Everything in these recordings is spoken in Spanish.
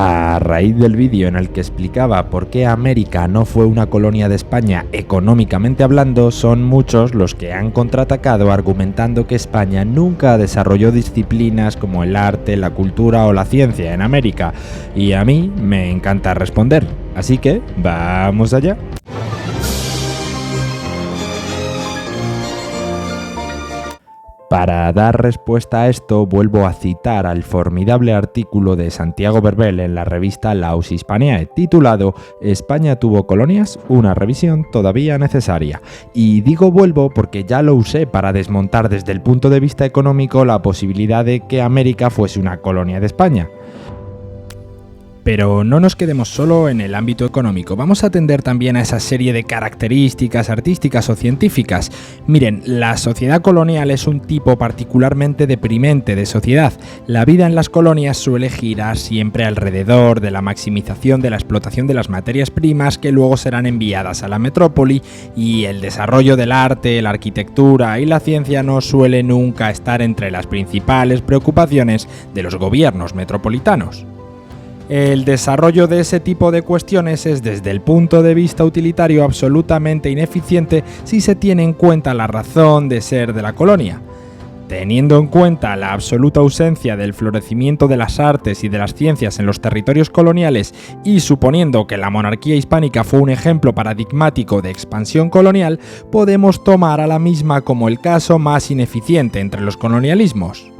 A raíz del vídeo en el que explicaba por qué América no fue una colonia de España económicamente hablando, son muchos los que han contraatacado argumentando que España nunca desarrolló disciplinas como el arte, la cultura o la ciencia en América, y a mí me encanta responder, así que ¡vamos allá! Para dar respuesta a esto, vuelvo a citar al formidable artículo de Santiago Berbel en la revista Laus Hispaniae, titulado «España tuvo colonias, una revisión todavía necesaria». Y digo vuelvo porque ya lo usé para desmontar desde el punto de vista económico la posibilidad de que América fuese una colonia de España. Pero no nos quedemos solo en el ámbito económico, vamos a atender también a esa serie de características artísticas o científicas. Miren, la sociedad colonial es un tipo particularmente deprimente de sociedad. La vida en las colonias suele girar siempre alrededor de la maximización de la explotación de las materias primas que luego serán enviadas a la metrópoli, y el desarrollo del arte, la arquitectura y la ciencia no suele nunca estar entre las principales preocupaciones de los gobiernos metropolitanos. El desarrollo de ese tipo de cuestiones es desde el punto de vista utilitario absolutamente ineficiente si se tiene en cuenta la razón de ser de la colonia. Teniendo en cuenta la absoluta ausencia del florecimiento de las artes y de las ciencias en los territorios coloniales y suponiendo que la monarquía hispánica fue un ejemplo paradigmático de expansión colonial, podemos tomar a la misma como el caso más ineficiente entre los colonialismos.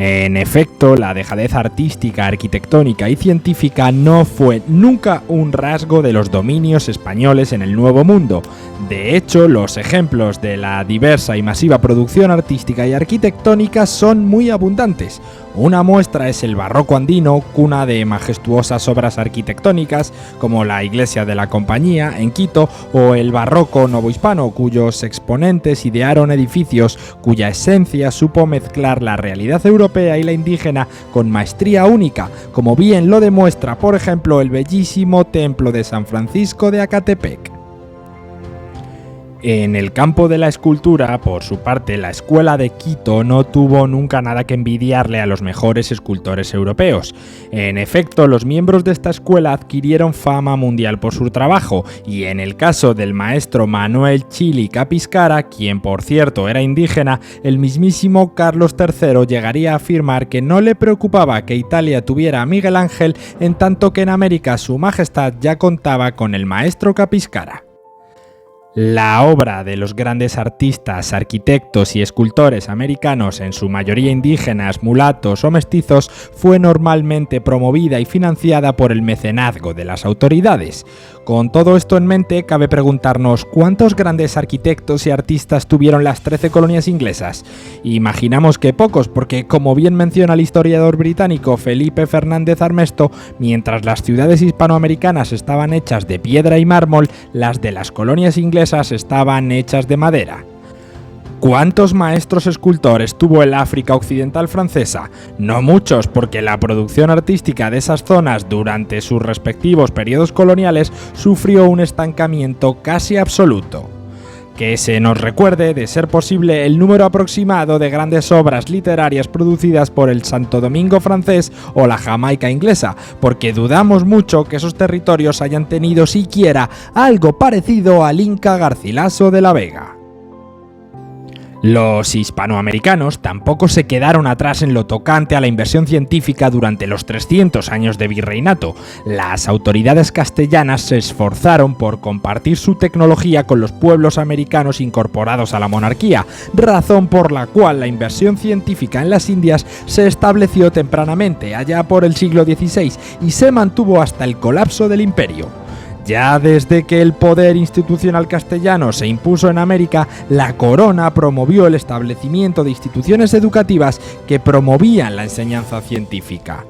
En efecto, la dejadez artística, arquitectónica y científica no fue nunca un rasgo de los dominios españoles en el Nuevo Mundo. De hecho, los ejemplos de la diversa y masiva producción artística y arquitectónica son muy abundantes. Una muestra es el barroco andino, cuna de majestuosas obras arquitectónicas como la Iglesia de la Compañía en Quito, o el barroco novohispano, cuyos exponentes idearon edificios cuya esencia supo mezclar la realidad europea y la indígena con maestría única, como bien lo demuestra, por ejemplo, el bellísimo templo de San Francisco de Acatepec. En el campo de la escultura, por su parte, la Escuela de Quito no tuvo nunca nada que envidiarle a los mejores escultores europeos. En efecto, los miembros de esta escuela adquirieron fama mundial por su trabajo, y en el caso del maestro Manuel Chili Capiscara, quien por cierto era indígena, el mismísimo Carlos III llegaría a afirmar que no le preocupaba que Italia tuviera a Miguel Ángel, en tanto que en América su majestad ya contaba con el maestro Capiscara. La obra de los grandes artistas, arquitectos y escultores americanos, en su mayoría indígenas, mulatos o mestizos, fue normalmente promovida y financiada por el mecenazgo de las autoridades. Con todo esto en mente, cabe preguntarnos ¿cuántos grandes arquitectos y artistas tuvieron las 13 colonias inglesas? Imaginamos que pocos, porque como bien menciona el historiador británico Felipe Fernández Armesto, mientras las ciudades hispanoamericanas estaban hechas de piedra y mármol, las de las colonias inglesas estaban hechas de madera. ¿Cuántos maestros escultores tuvo el África occidental francesa? No muchos, porque la producción artística de esas zonas durante sus respectivos periodos coloniales sufrió un estancamiento casi absoluto. Que se nos recuerde, de ser posible, el número aproximado de grandes obras literarias producidas por el Santo Domingo francés o la Jamaica inglesa, porque dudamos mucho que esos territorios hayan tenido siquiera algo parecido al Inca Garcilaso de la Vega. Los hispanoamericanos tampoco se quedaron atrás en lo tocante a la inversión científica durante los 300 años de virreinato. Las autoridades castellanas se esforzaron por compartir su tecnología con los pueblos americanos incorporados a la monarquía, razón por la cual la inversión científica en las Indias se estableció tempranamente, allá por el siglo XVI, y se mantuvo hasta el colapso del imperio. Ya desde que el poder institucional castellano se impuso en América, la corona promovió el establecimiento de instituciones educativas que promovían la enseñanza científica.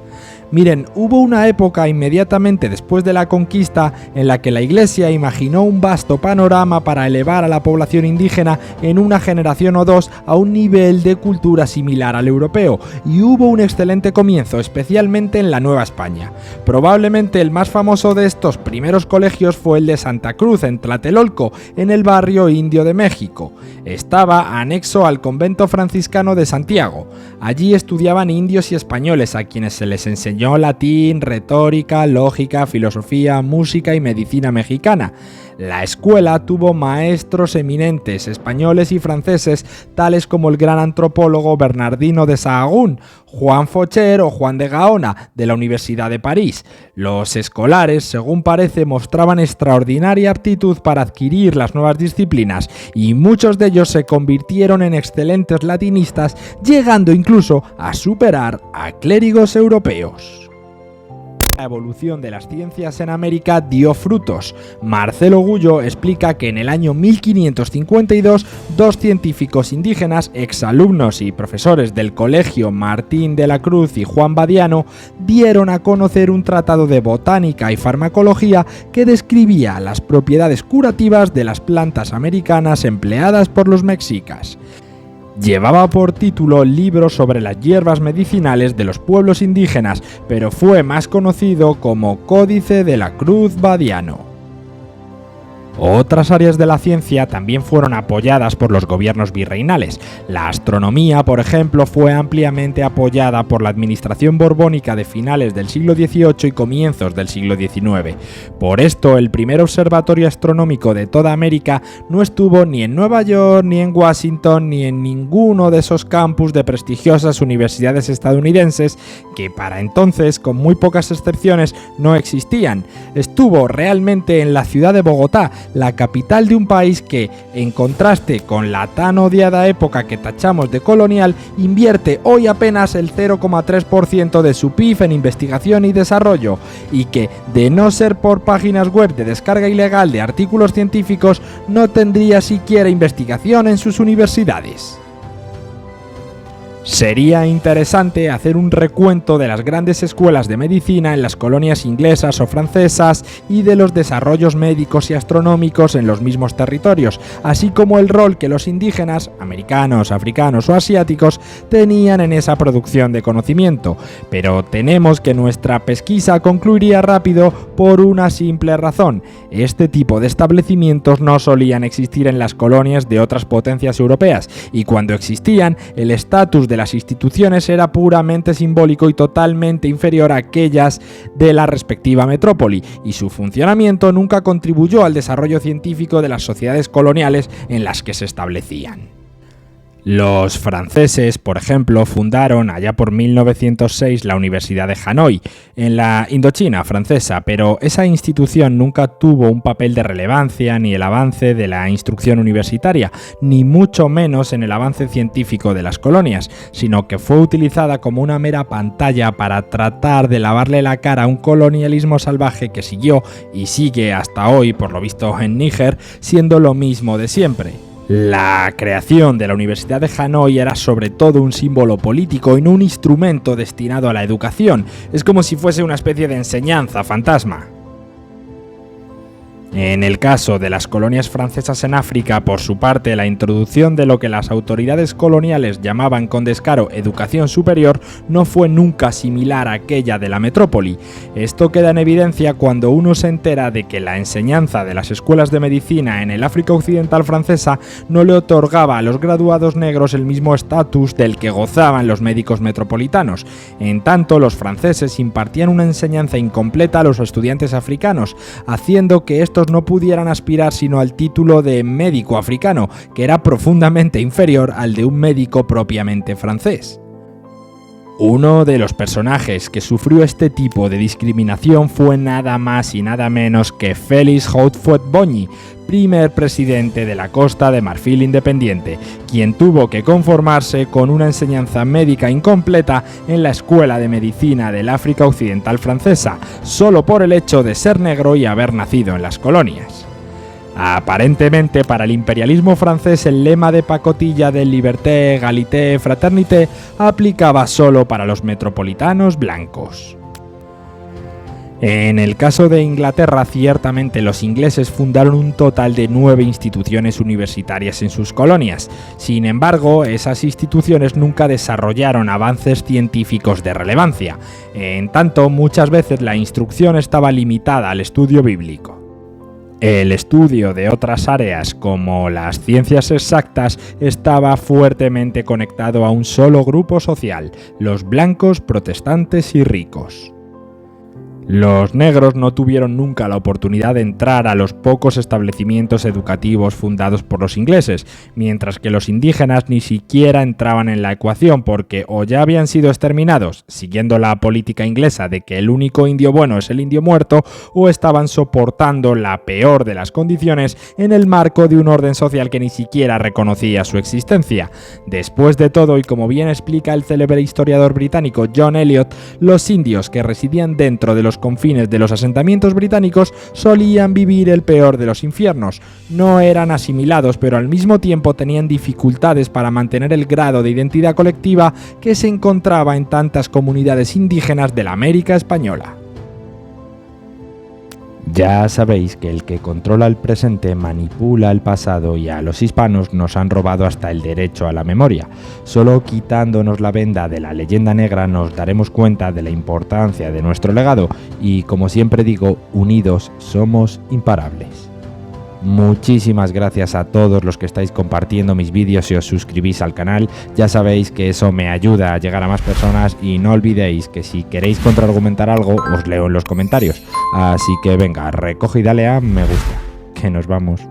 Miren, hubo una época inmediatamente después de la conquista en la que la Iglesia imaginó un vasto panorama para elevar a la población indígena en una generación o dos a un nivel de cultura similar al europeo, y hubo un excelente comienzo, especialmente en la Nueva España. Probablemente el más famoso de estos primeros colegios fue el de Santa Cruz, en Tlatelolco, en el barrio indio de México. Estaba anexo al convento franciscano de Santiago. Allí estudiaban indios y españoles a quienes se les enseñaba enseñó latín, retórica, lógica, filosofía, música y medicina mexicana. La escuela tuvo maestros eminentes españoles y franceses, tales como el gran antropólogo Bernardino de Sahagún, Juan Focher o Juan de Gaona, de la Universidad de París. Los escolares, según parece, mostraban extraordinaria aptitud para adquirir las nuevas disciplinas y muchos de ellos se convirtieron en excelentes latinistas, llegando incluso a superar a clérigos europeos. La evolución de las ciencias en América dio frutos. Marcelo Gullo explica que en el año 1552 dos científicos indígenas, exalumnos y profesores del colegio Martín de la Cruz y Juan Badiano, dieron a conocer un tratado de botánica y farmacología que describía las propiedades curativas de las plantas americanas empleadas por los mexicas. Llevaba por título Libro sobre las hierbas medicinales de los pueblos indígenas, pero fue más conocido como Códice de la Cruz Badiano. Otras áreas de la ciencia también fueron apoyadas por los gobiernos virreinales. La astronomía, por ejemplo, fue ampliamente apoyada por la administración borbónica de finales del siglo XVIII y comienzos del siglo XIX. Por esto, el primer observatorio astronómico de toda América no estuvo ni en Nueva York, ni en Washington, ni en ninguno de esos campus de prestigiosas universidades estadounidenses que para entonces, con muy pocas excepciones, no existían. Estuvo realmente en la ciudad de Bogotá, la capital de un país que, en contraste con la tan odiada época que tachamos de colonial, invierte hoy apenas el 0,3% de su PIB en investigación y desarrollo, y que, de no ser por páginas web de descarga ilegal de artículos científicos, no tendría siquiera investigación en sus universidades. Sería interesante hacer un recuento de las grandes escuelas de medicina en las colonias inglesas o francesas y de los desarrollos médicos y astronómicos en los mismos territorios, así como el rol que los indígenas, americanos, africanos o asiáticos, tenían en esa producción de conocimiento. Pero tenemos que nuestra pesquisa concluiría rápido por una simple razón: este tipo de establecimientos no solían existir en las colonias de otras potencias europeas, y cuando existían, el estatus de las instituciones era puramente simbólico y totalmente inferior a aquellas de la respectiva metrópoli, y su funcionamiento nunca contribuyó al desarrollo científico de las sociedades coloniales en las que se establecían. Los franceses, por ejemplo, fundaron allá por 1906 la Universidad de Hanoi, en la Indochina francesa, pero esa institución nunca tuvo un papel de relevancia ni el avance de la instrucción universitaria, ni mucho menos en el avance científico de las colonias, sino que fue utilizada como una mera pantalla para tratar de lavarle la cara a un colonialismo salvaje que siguió y sigue hasta hoy, por lo visto en Níger, siendo lo mismo de siempre. La creación de la Universidad de Hanoi era sobre todo un símbolo político y no un instrumento destinado a la educación. Es como si fuese una especie de enseñanza fantasma. En el caso de las colonias francesas en África, por su parte, la introducción de lo que las autoridades coloniales llamaban con descaro educación superior no fue nunca similar a aquella de la metrópoli. Esto queda en evidencia cuando uno se entera de que la enseñanza de las escuelas de medicina en el África occidental francesa no le otorgaba a los graduados negros el mismo estatus del que gozaban los médicos metropolitanos. En tanto, los franceses impartían una enseñanza incompleta a los estudiantes africanos, haciendo que estos no pudieran aspirar sino al título de médico africano, que era profundamente inferior al de un médico propiamente francés. Uno de los personajes que sufrió este tipo de discriminación fue nada más y nada menos que Félix Houphouët-Boigny, primer presidente de la Costa de Marfil independiente, quien tuvo que conformarse con una enseñanza médica incompleta en la Escuela de Medicina del África Occidental francesa, solo por el hecho de ser negro y haber nacido en las colonias. Aparentemente, para el imperialismo francés, el lema de pacotilla de liberté, égalité, fraternité aplicaba solo para los metropolitanos blancos. En el caso de Inglaterra, ciertamente los ingleses fundaron un total de 9 instituciones universitarias en sus colonias. Sin embargo, esas instituciones nunca desarrollaron avances científicos de relevancia. En tanto, muchas veces la instrucción estaba limitada al estudio bíblico. El estudio de otras áreas como las ciencias exactas estaba fuertemente conectado a un solo grupo social, los blancos, protestantes y ricos. Los negros no tuvieron nunca la oportunidad de entrar a los pocos establecimientos educativos fundados por los ingleses, mientras que los indígenas ni siquiera entraban en la ecuación porque o ya habían sido exterminados, siguiendo la política inglesa de que el único indio bueno es el indio muerto, o estaban soportando la peor de las condiciones en el marco de un orden social que ni siquiera reconocía su existencia. Después de todo, y como bien explica el célebre historiador británico John Eliot, los indios que residían dentro de los confines de los asentamientos británicos solían vivir el peor de los infiernos. No eran asimilados, pero al mismo tiempo tenían dificultades para mantener el grado de identidad colectiva que se encontraba en tantas comunidades indígenas de la América española. Ya sabéis que el que controla el presente manipula el pasado y a los hispanos nos han robado hasta el derecho a la memoria. Solo quitándonos la venda de la leyenda negra nos daremos cuenta de la importancia de nuestro legado y, como siempre digo, unidos somos imparables. Muchísimas gracias a todos los que estáis compartiendo mis vídeos y os suscribís al canal. Ya sabéis que eso me ayuda a llegar a más personas y no olvidéis que si queréis contraargumentar algo os leo en los comentarios. Así que venga, recoge y dale a me gusta. Que nos vamos.